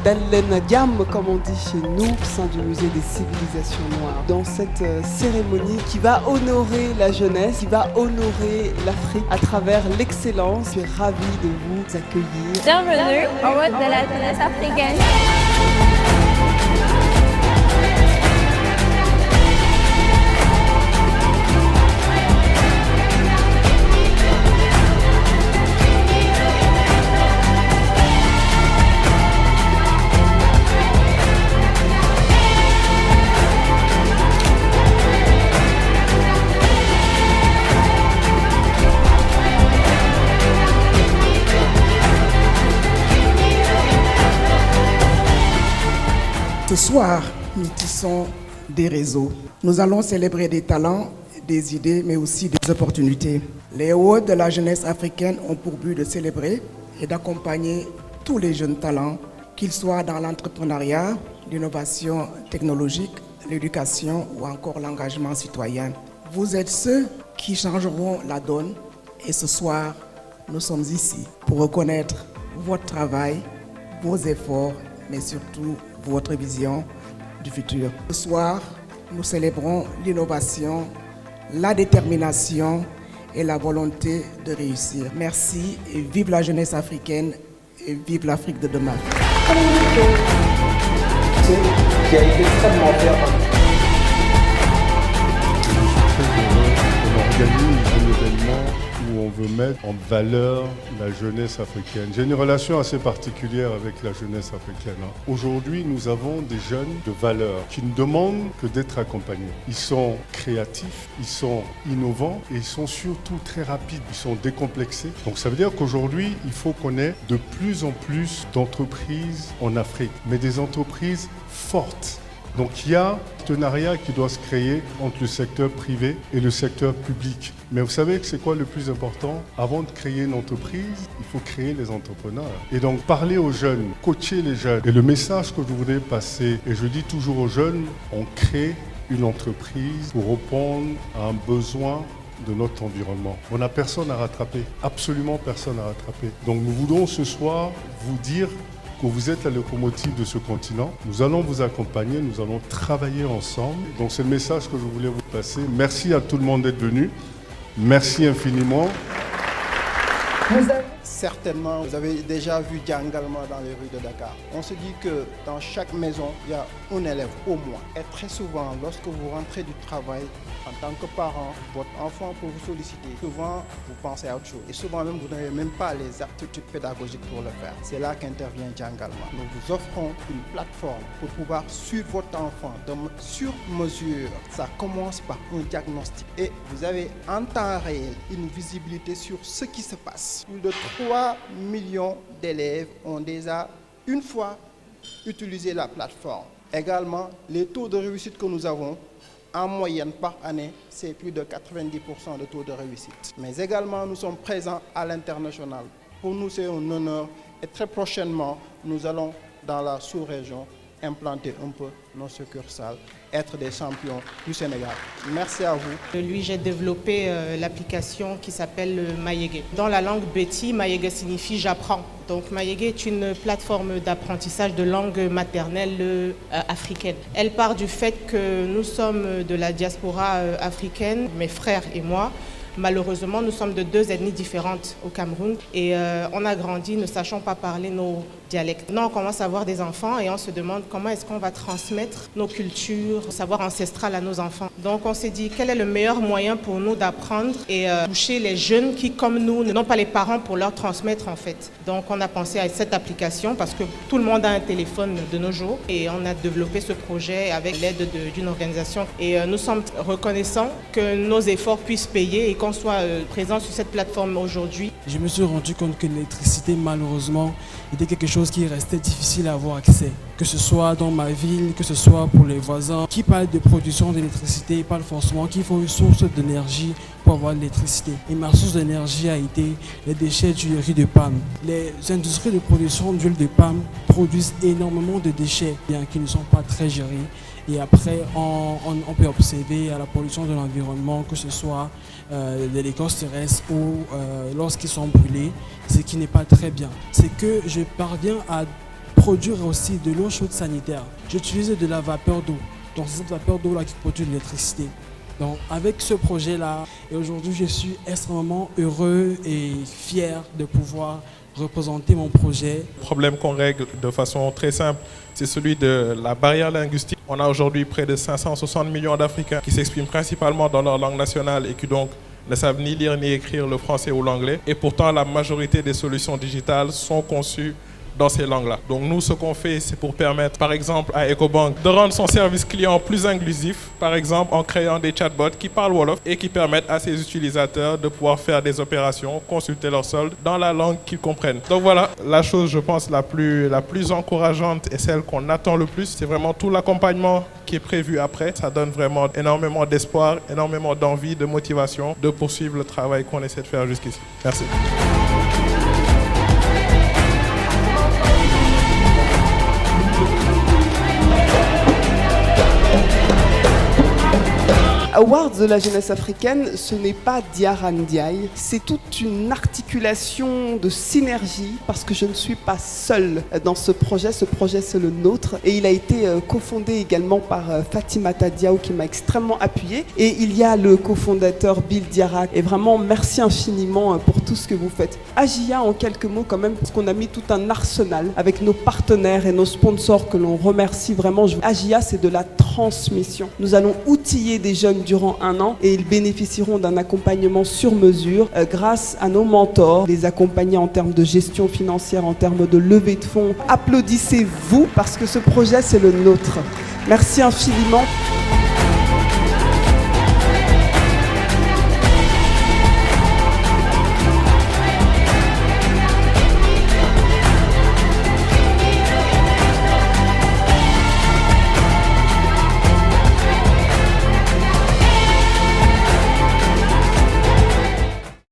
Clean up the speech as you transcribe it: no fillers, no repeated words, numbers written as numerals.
d'Allen Gam, comme on dit chez nous, au sein du musée des civilisations noires. Dans cette cérémonie qui va honorer la jeunesse, qui va honorer l'Afrique à travers l'excellence. Je suis ravie de vous accueillir. Bienvenue au mode de la jeunesse africaine. Ce soir, nous tissons des réseaux. Nous allons célébrer des talents, des idées, mais aussi des opportunités. Les Awards de la jeunesse africaine ont pour but de célébrer et d'accompagner tous les jeunes talents, qu'ils soient dans l'entrepreneuriat, l'innovation technologique, l'éducation ou encore l'engagement citoyen. Vous êtes ceux qui changeront la donne et ce soir, nous sommes ici pour reconnaître votre travail, vos efforts, mais surtout votre vision du futur. Ce soir, nous célébrons l'innovation, la détermination et la volonté de réussir. Merci et vive la jeunesse africaine et vive l'Afrique de demain. Qui a été extrêmement fier. On organise un événement où on veut mettre en valeur la jeunesse africaine. J'ai une relation assez particulière avec la jeunesse africaine. Aujourd'hui, nous avons des jeunes de valeur qui ne demandent que d'être accompagnés. Ils sont créatifs, ils sont innovants et ils sont surtout très rapides, ils sont décomplexés. Donc ça veut dire qu'aujourd'hui, il faut qu'on ait de plus en plus d'entreprises en Afrique, mais des entreprises fortes. Donc il y a un partenariat qui doit se créer entre le secteur privé et le secteur public. Mais vous savez que c'est quoi le plus important? Avant de créer une entreprise, il faut créer les entrepreneurs. Et donc parler aux jeunes, coacher les jeunes. Et le message que je voudrais passer, et je dis toujours aux jeunes, on crée une entreprise pour répondre à un besoin de notre environnement. On n'a personne à rattraper, absolument personne à rattraper. Donc nous voulons ce soir vous dire que vous êtes la locomotive de ce continent. Nous allons vous accompagner, nous allons travailler ensemble. Donc c'est le message que je voulais vous passer. Merci à tout le monde d'être venu. Merci infiniment. Certainement, vous avez déjà vu Djangalma dans les rues de Dakar. On se dit que dans chaque maison, il y a un élève au moins. Et très souvent, lorsque vous rentrez du travail, en tant que parent, votre enfant peut vous solliciter. Souvent, vous pensez à autre chose. Et souvent même, vous n'avez même pas les aptitudes pédagogiques pour le faire. C'est là qu'intervient Djangalma. Nous vous offrons une plateforme pour pouvoir suivre votre enfant sur mesure. Ça commence par un diagnostic. Et vous avez en temps réel une visibilité sur ce qui se passe. Plus de 3 millions d'élèves ont déjà une fois utilisé la plateforme. Également, les taux de réussite que nous avons, en moyenne par année, c'est plus de 90% de taux de réussite. Mais également, nous sommes présents à l'international. Pour nous, c'est un honneur. Et très prochainement, nous allons dans la sous-région implanter un peu nos succursales, être des champions du Sénégal. Merci à vous. Lui, j'ai développé l'application qui s'appelle Mayege. Dans la langue Beti, Mayege signifie j'apprends. Donc Mayege est une plateforme d'apprentissage de langue maternelle africaine. Elle part du fait que nous sommes de la diaspora africaine, mes frères et moi. Malheureusement, nous sommes de deux ethnies différentes au Cameroun et on a grandi ne sachant pas parler nos dialectes. Maintenant, on commence à avoir des enfants et on se demande comment est-ce qu'on va transmettre nos cultures, savoir ancestral à nos enfants. Donc on s'est dit quel est le meilleur moyen pour nous d'apprendre et toucher les jeunes qui, comme nous, n'ont pas les parents pour leur transmettre en fait. Donc on a pensé à cette application parce que tout le monde a un téléphone de nos jours et on a développé ce projet avec l'aide d'une organisation. Et nous sommes reconnaissants que nos efforts puissent payer et qu'on soit présent sur cette plateforme aujourd'hui. Je me suis rendu compte que l'électricité, malheureusement, était quelque chose qui restait difficile à avoir accès. Que ce soit dans ma ville, que ce soit pour les voisins. Qui parle de production d'électricité parle forcément qu'il faut une source d'énergie pour avoir de l'électricité. Et ma source d'énergie a été les déchets d'huile de palme. Les industries de production d'huile de palme produisent énormément de déchets qui ne sont pas très gérés. Et après, on peut observer à la pollution de l'environnement, que ce soit de l'écorce terrestre ou lorsqu'ils sont brûlés, ce qui n'est pas très bien. C'est que je parviens à produire aussi de l'eau chaude sanitaire. J'utilise de la vapeur d'eau. Donc c'est cette vapeur d'eau là qui produit de l'électricité. Donc avec ce projet-là, et aujourd'hui je suis extrêmement heureux et fier de pouvoir représenter mon projet. Le problème qu'on règle de façon très simple, c'est celui de la barrière linguistique. On a aujourd'hui près de 560 millions d'Africains qui s'expriment principalement dans leur langue nationale et qui donc ne savent ni lire ni écrire le français ou l'anglais. Et pourtant, la majorité des solutions digitales sont conçues dans ces langues-là. Donc nous, ce qu'on fait, c'est pour permettre, par exemple, à Ecobank de rendre son service client plus inclusif, par exemple en créant des chatbots qui parlent Wolof et qui permettent à ses utilisateurs de pouvoir faire des opérations, consulter leur solde dans la langue qu'ils comprennent. Donc voilà, la chose, je pense, la plus encourageante et celle qu'on attend le plus, c'est vraiment tout l'accompagnement qui est prévu après. Ça donne vraiment énormément d'espoir, énormément d'envie, de motivation de poursuivre le travail qu'on essaie de faire jusqu'ici. Merci. Awards de la jeunesse africaine, ce n'est pas Diarra Ndiaye, c'est toute une articulation de synergie parce que je ne suis pas seule dans ce projet c'est le nôtre et il a été cofondé également par Fatimata Diaw qui m'a extrêmement appuyé et il y a le cofondateur Bill Diarra et vraiment merci infiniment pour tout ce que vous faites. Agia en quelques mots quand même parce qu'on a mis tout un arsenal avec nos partenaires et nos sponsors que l'on remercie vraiment. Agia c'est de la transmission. Nous allons outiller des jeunes durant 1 an et ils bénéficieront d'un accompagnement sur mesure grâce à nos mentors, les accompagner en termes de gestion financière, en termes de levée de fonds. Applaudissez-vous parce que ce projet c'est le nôtre. Merci infiniment.